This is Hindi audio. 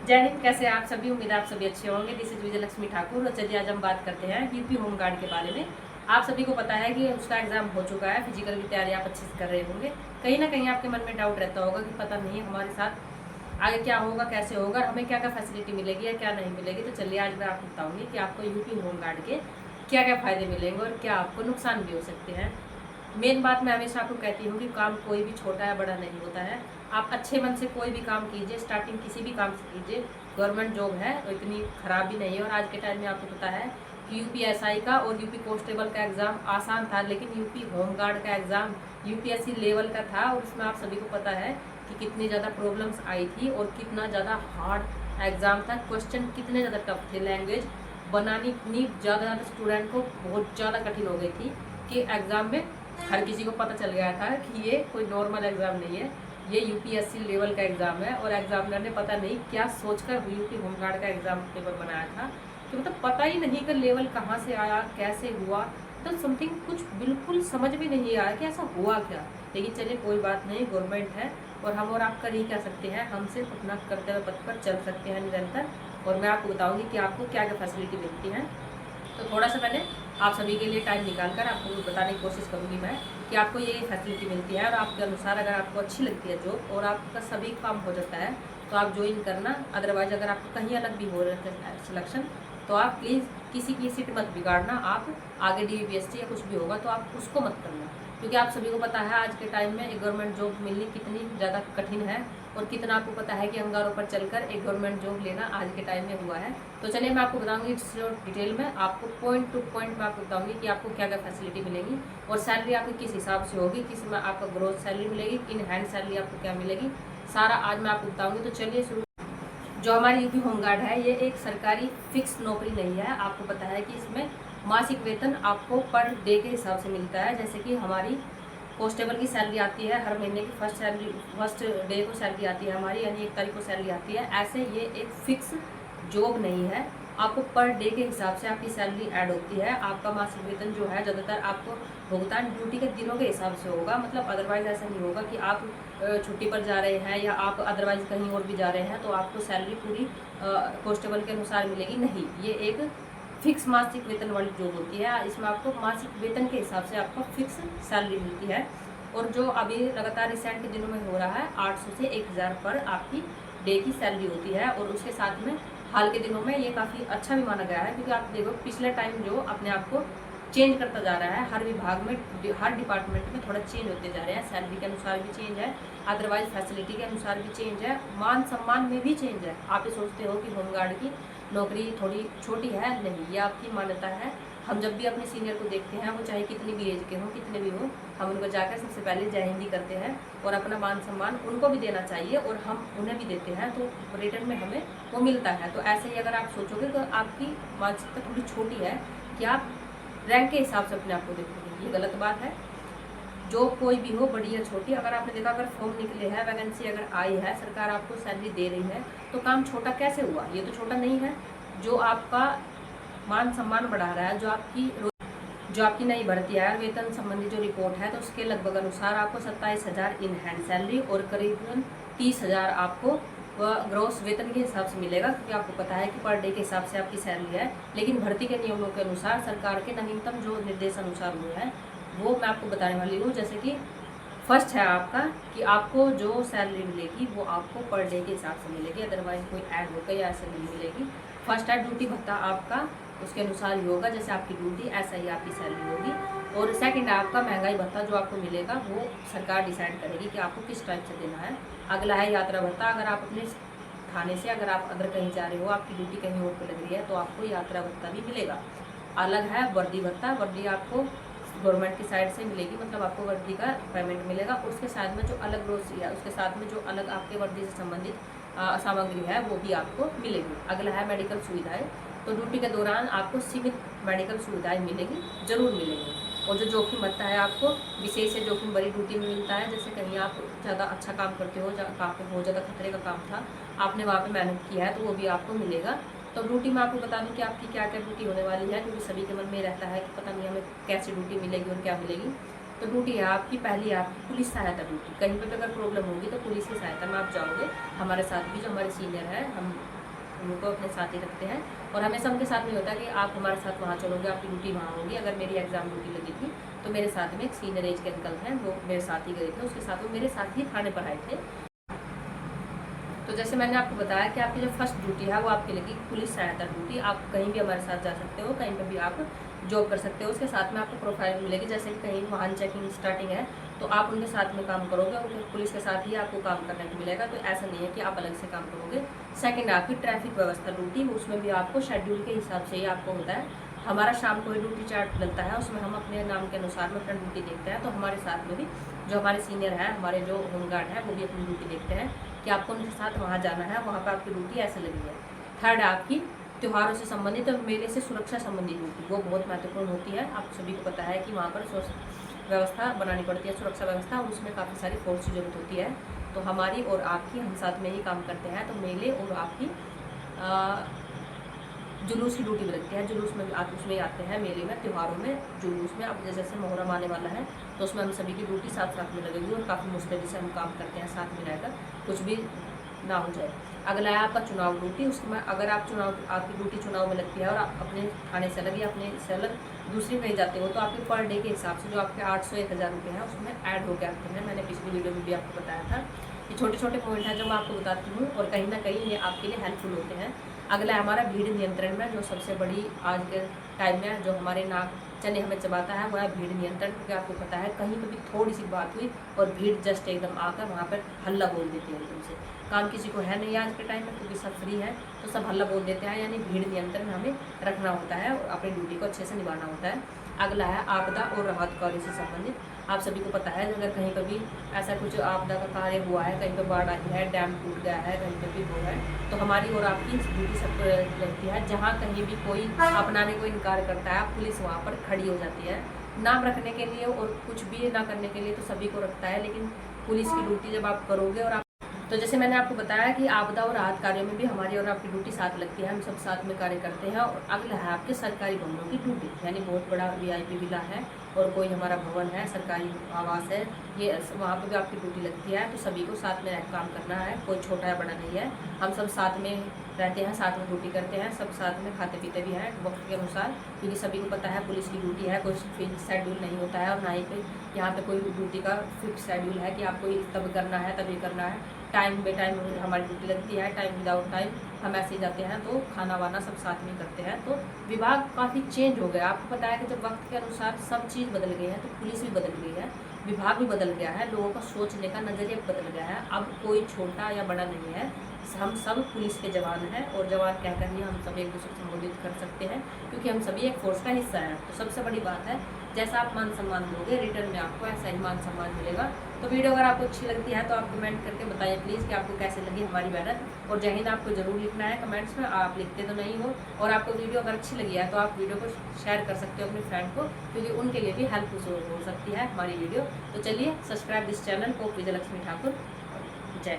जय हिंद। कैसे हैं आप सभी? उम्मीद है आप सभी अच्छे होंगे। दिस इज विजय लक्ष्मी ठाकुर और चलिए आज हम बात करते हैं यूपी होमगार्ड के बारे में। आप सभी को पता है कि उसका एग्जाम हो चुका है, फिजिकल की तैयारी आप अच्छे से कर रहे होंगे। कहीं ना कहीं आपके मन में डाउट रहता होगा कि पता नहीं हमारे साथ आगे क्या होगा, कैसे होगा, हमें क्या क्या फैसिलिटी मिलेगी या क्या नहीं मिलेगी। तो चलिए आज मैं आपको बताऊंगी कि आपको यूपी होमगार्ड के क्या क्या फायदे मिलेंगे और क्या आपको नुकसान भी हो सकते हैं। मेन बात मैं हमेशा आपको कहती हूँ कि काम कोई भी छोटा या बड़ा नहीं होता है। आप अच्छे मन से कोई भी काम कीजिए, स्टार्टिंग किसी भी काम से कीजिए। गवर्नमेंट जॉब है तो इतनी खराब भी नहीं है। और आज के टाइम में आपको पता है कि यूपीएसआई का और यूपी कांस्टेबल का एग्ज़ाम आसान था, लेकिन यूपी होमगार्ड का एग्ज़ाम यूपीएससी लेवल का था और उसमें आप सभी को पता है कि कितनी ज़्यादा प्रॉब्लम्स आई थी और कितना ज़्यादा हार्ड एग्ज़ाम था। क्वेश्चन कितने ज़्यादा टफ थे, लैंग्वेज बनानी इतनी ज़्यादा स्टूडेंट को बहुत ज़्यादा कठिन हो गई थी कि एग्ज़ाम में हर किसी को पता चल गया था कि ये कोई नॉर्मल एग्ज़ाम नहीं है, ये यूपीएससी लेवल का एग्ज़ाम है। और एग्जामिनर ने पता नहीं क्या सोचकर यूपी होमगार्ड का एग्ज़ाम पेपर बनाया था कि मतलब पता ही नहीं कि लेवल कहाँ से आया, कैसे हुआ। तो समथिंग कुछ बिल्कुल समझ में नहीं आया कि ऐसा हुआ क्या। लेकिन चलिए कोई बात नहीं, गवर्नमेंट है और हम और आप कर ही क्या सकते हैं। हम सिर्फ अपना कर्तव्य पथ पर चल सकते हैं निरंतर। और मैं आपको बताऊँगी कि आपको क्या क्या फैसिलिटी मिलती है। तो थोड़ा सा पहले आप सभी के लिए टाइम निकाल कर आपको बताने की कोशिश करूँगी मैं कि आपको ये फैसिलिटी मिलती है और आपके अनुसार अगर आपको अच्छी लगती है जॉब और आपका सभी काम हो जाता है तो आप ज्वाइन करना। अदरवाइज अगर आपको कहीं अलग भी हो रहा है सिलेक्शन तो आप प्लीज़ किसी की सीट मत बिगाड़ना। आप आगे DVPSC या कुछ भी होगा तो आप उसको मत करना, क्योंकि आप सभी को पता है आज के टाइम में एक गवर्नमेंट जॉब मिलनी कितनी ज़्यादा कठिन है और कितना आपको पता है कि अंगारों पर चलकर एक गवर्नमेंट जॉब लेना आज के टाइम में हुआ है। तो चलिए मैं आपको बताऊंगी डिटेल में, आपको पॉइंट टू पॉइंट मैं आपको बताऊंगी कि आपको क्या क्या फैसिलिटी मिलेगी और सैलरी आपकी किस हिसाब से होगी, किस में आपका ग्रोथ सैलरी मिलेगी, इन हैंड सैलरी आपको क्या मिलेगी, सारा आज मैं आपको बताऊंगी। तो चलिए शुरू। जो हमारी यूपी होमगार्ड है ये एक सरकारी फिक्स नौकरी नहीं है। आपको पता है कि इसमें मासिक वेतन आपको पर डे के हिसाब से मिलता है। जैसे कि हमारी कांस्टेबल की सैलरी आती है हर महीने की फर्स्ट डे को सैलरी आती है हमारी, यानी 1 तारीख को सैलरी आती है। ऐसे ये एक फिक्स जॉब नहीं है, आपको पर डे के हिसाब से आपकी सैलरी ऐड होती है। आपका मासिक वेतन जो है ज़्यादातर आपको भुगतान ड्यूटी के दिनों के हिसाब से होगा। मतलब अदरवाइज ऐसा नहीं होगा कि आप छुट्टी पर जा रहे हैं या आप अदरवाइज कहीं और भी जा रहे हैं तो आपको सैलरी पूरी कांस्टेबल के अनुसार मिलेगी। नहीं, ये एक फिक्स मासिक वेतन वाली जॉब होती है। इसमें आपको मासिक वेतन के हिसाब से आपको फिक्स सैलरी मिलती है। और जो अभी लगातार रिसेंट के दिनों में हो रहा है 800 से 1000 पर आपकी डे की सैलरी होती है। और उसके साथ में हाल के दिनों में ये काफ़ी अच्छा भी माना गया है, क्योंकि आप देखो पिछले टाइम जो अपने आप को चेंज करता जा रहा है, हर विभाग में हर डिपार्टमेंट में थोड़ा चेंज होते जा रहे हैं। सैलरी के अनुसार भी चेंज है, अदरवाइज फैसिलिटी के अनुसार भी चेंज है, मान सम्मान में भी चेंज है। आप ये सोचते हो कि होमगार्ड की नौकरी थोड़ी छोटी है, नहीं, ये आपकी मान्यता है। हम जब भी अपने सीनियर को देखते हैं, वो चाहे कितनी भी एज के हों, कितने भी हों, हम उनको जाकर सबसे पहले जय हिंदी करते हैं और अपना मान सम्मान उनको भी देना चाहिए और हम उन्हें भी देते हैं, तो रिटर्न में हमें वो मिलता है। तो ऐसे ही अगर आप सोचोगे तो आपकी मानसिकता थोड़ी छोटी है कि आप रैंक के हिसाब से अपने आप को देखोगे, ये गलत बात है। जो कोई भी हो, बड़ी या छोटी, अगर आपने देखा अगर फॉर्म निकले हैं, वैकेंसी अगर आई है, सरकार आपको सैलरी दे रही है, तो काम छोटा कैसे हुआ? ये तो छोटा नहीं है। जो आपका मान सम्मान बढ़ा रहा है, जो आपकी नई भर्ती है, वेतन संबंधी जो रिपोर्ट है, तो उसके लगभग अनुसार आपको 27,000 इन हैंड सैलरी और करीबन 30,000 आपको ग्रोस वेतन के हिसाब से मिलेगा, क्योंकि आपको पता है कि पर डे के हिसाब से आपकी सैलरी है। लेकिन भर्ती के नियमों के अनुसार सरकार के नवीनतम जो निर्देश अनुसार हुए हैं वो मैं आपको बताने वाली हूँ। जैसे कि फर्स्ट है आपका कि आपको जो सैलरी मिलेगी वो आपको पर डे के हिसाब से मिलेगी, अदरवाइज कोई ऐड होकर या ऐसे नहीं मिलेगी। फर्स्ट है ड्यूटी भत्ता, आपका उसके अनुसार ही होगा, जैसे आपकी ड्यूटी ऐसा ही आपकी सैलरी होगी। और सेकंड है आपका महंगाई भत्ता, जो आपको मिलेगा वो सरकार डिसाइड करेगी कि आपको किस टाइप से देना है। अगला है यात्रा भत्ता, अगर आप अपने थाने से अगर आप अगर कहीं जा रहे हो, आपकी ड्यूटी कहीं और पर लग रही है, तो आपको यात्रा भत्ता भी मिलेगा। अलग है वर्दी भत्ता, वर्दी आपको गवर्नमेंट की साइड से मिलेगी, मतलब आपको वर्दी का पेमेंट मिलेगा। उसके साथ में जो अलग ग्रोसरी है, उसके साथ में जो अलग आपके वर्दी से संबंधित सामग्री है वो भी आपको मिलेगी। अगला है मेडिकल सुविधाएं, तो ड्यूटी के दौरान आपको सीमित मेडिकल सुविधाएं मिलेगी, जरूर मिलेंगी। और जो जोखिम भत्ता है आपको विशेष है जोखिम भरी ड्यूटी में मिलता है, जैसे कहीं आप ज़्यादा अच्छा काम करते हो, काफ़ी बहुत ज़्यादा खतरे का काम था, आपने वहाँ पे मेहनत किया है, तो वो भी आपको मिलेगा। तो ड्यूटी में आपको बता दूं कि आपकी क्या क्या ड्यूटी होने वाली है, क्योंकि सभी के मन में रहता है कि पता नहीं हमें कैसी ड्यूटी मिलेगी और क्या मिलेगी। तो ड्यूटी है आपकी पहली आपकी पुलिस सहायता ड्यूटी। कहीं पर भी अगर प्रॉब्लम होगी तो पुलिस की सहायता में आप जाओगे। हमारे साथ भी जो हमारे सीनियर है हम उनको अपने साथ ही रखते हैं और हमेशा उनके साथ में होता है कि आप हमारे साथ वहाँ चलोगे, आपकी ड्यूटी वहाँ होगी। अगर मेरी एग्जाम ड्यूटी लगी थी तो मेरे साथ में एक सीनियर एज के अंकल हैं, वो मेरे साथ ही गए थे, उसके साथ वो मेरे साथ ही थाने पर आए थे। तो जैसे मैंने आपको बताया कि आपकी जो फर्स्ट ड्यूटी है वो आपकी लगी पुलिस सहायता ड्यूटी। आप कहीं भी हमारे साथ जा सकते हो, कहीं पर भी आप जॉब कर सकते हो। उसके साथ में आपको प्रोफाइल मिलेगी, जैसे कि कहीं वाहन चेकिंग स्टार्टिंग है तो आप उनके साथ में काम करोगे और पुलिस के साथ ही आपको काम करने को मिलेगा। तो ऐसा नहीं है कि आप अलग से काम करोगे। सेकंड आपकी ट्रैफिक व्यवस्था ड्यूटी, उसमें भी आपको शेड्यूल के हिसाब से ही आपको होता है। हमारा शाम को ही ड्यूटी चार्ट मिलता है, उसमें हम अपने नाम के अनुसार में अपना ड्यूटी देखते हैं। तो हमारे साथ में भी जो हमारे सीनियर हैं, हमारे जो होमगार्ड हैं, वो भी अपनी ड्यूटी देखते हैं कि आपको उनके साथ वहाँ जाना है, वहाँ पर आपकी ड्यूटी ऐसे लगी है। थर्ड आपकी त्योहारों से संबंधित और मेले से सुरक्षा संबंधित ड्यूटी, वो बहुत महत्वपूर्ण होती है। आप सभी को पता है कि वहाँ पर व्यवस्था बनानी पड़ती है, सुरक्षा व्यवस्था, और उसमें काफ़ी सारी फोर्स की जरूरत होती है। तो हमारी और आपकी हम साथ में ही काम करते हैं। तो मेले और आपकी जुलूस की ड्यूटी भी लगती है। जुलूस में आप उसमें आते हैं, मेले में, त्योहारों में, जुलूस में। अब जैसे मुहर्रम आने वाला है तो उसमें हम सभी की ड्यूटी साथ साथ में लगेगी और काफ़ी मुस्तैदी से हम काम करते हैं साथ में रहकर, कुछ भी ना हो जाए। अगला है आपका चुनाव ड्यूटी। उसमें अगर आप आपकी ड्यूटी चुनाव में लगती है और आप अपने थाने से अलग या अपने से अलग दूसरी कहीं जाते हो तो आपके पर डे के हिसाब से जो आपके 800-1000 रुपये हैं उसमें ऐड होकर आते हैं। मैंने पिछली वीडियो में भी आपको बताया था। ये छोटे छोटे पॉइंट हैं जो मैं आपको बताती हूँ और कहीं ना कहीं ये आपके लिए हेल्पफुल होते हैं। अगला है हमारा भीड़ नियंत्रण में, जो सबसे बड़ी आज के टाइम में जो हमारे नाक चने हमें चबाता है वो है भीड़ नियंत्रण। क्योंकि आपको पता है कहीं कभी थोड़ी सी बात हुई और भीड़ जस्ट एकदम आकर वहाँ पर हल्ला बोल देती है एकदम से। काम किसी को है नहीं आज के टाइम में क्योंकि सब फ्री है तो सब हल्ला बोल देते हैं, यानी भीड़ नियंत्रण हमें रखना होता है और अपनी ड्यूटी को अच्छे से निभाना होता है। अगला है आपदा और राहत कार्य से संबंधित। आप सभी को पता है अगर कहीं कभी ऐसा कुछ आपदा का कार्य हुआ है, कहीं पर बाढ़ आई है, डैम टूट गया है, कहीं पर भी वो है, तो हमारी और आपकी ड्यूटी सब लगती है। जहाँ कहीं भी कोई अपनाने को इनकार करता है पुलिस वहाँ पर खड़ी हो जाती है, नाम रखने के लिए और कुछ भी ना करने के लिए तो सभी को रखता है। लेकिन पुलिस की ड्यूटी जब आप करोगे और तो जैसे मैंने आपको बताया कि आपदा और राहत कार्यों में भी हमारी और आपकी ड्यूटी साथ लगती है, हम सब साथ में कार्य करते हैं। और अगला है आपके सरकारी भवनों की ड्यूटी, यानी बहुत बड़ा VIP विला है और कोई हमारा भवन है, सरकारी आवास है, ये वहाँ पर भी आपकी ड्यूटी लगती है। तो सभी को साथ में काम करना है, कोई छोटा या बड़ा नहीं है, हम सब साथ में रहते हैं, साथ में ड्यूटी करते हैं, सब साथ में खाते पीते भी हैं वक्त के अनुसार। क्योंकि सभी को पता है पुलिस की ड्यूटी है, कोई फिक्स शेड्यूल नहीं होता है और ना ही कोई यहाँ पे कोई ड्यूटी का फिक्स शेड्यूल है कि आपको तब करना है तभी करना है। टाइम बे टाइम हमारी ड्यूटी लगती है, टाइम विदाउट टाइम हम ऐसे ही जाते हैं। तो खाना वाना सब साथ में करते हैं। तो विभाग काफ़ी चेंज हो गया। आपको पता है कि जब वक्त के अनुसार सब चीज़ बदल गई है तो पुलिस भी बदल गई है, विभाग भी बदल गया है, लोगों का सोचने का नज़रिया बदल गया है। अब कोई छोटा या बड़ा नहीं है, हम सब पुलिस के जवान हैं और जवान कहकर ही हम सब एक दूसरे को संबोधित कर सकते हैं क्योंकि हम सभी एक फोर्स का हिस्सा हैं। तो सबसे बड़ी बात है जैसा आप मान सम्मान दोगे रिटर्न में आपको ऐसा ही मान सम्मान मिलेगा। तो वीडियो अगर आपको अच्छी लगती है तो आप कमेंट करके बताइए प्लीज़ कि आपको कैसे लगी हमारी मेहनत। और जय हिंद आपको ज़रूर लिखना है कमेंट्स में, आप लिखते तो नहीं हो। और आपको वीडियो अगर अच्छी लगी है तो आप वीडियो को शेयर कर सकते हो अपने फ्रेंड को, क्योंकि उनके लिए भी हेल्पफुल हो सकती है हमारी वीडियो। तो चलिए सब्सक्राइब दिस चैनल को विजयलक्ष्मी ठाकुर। जय।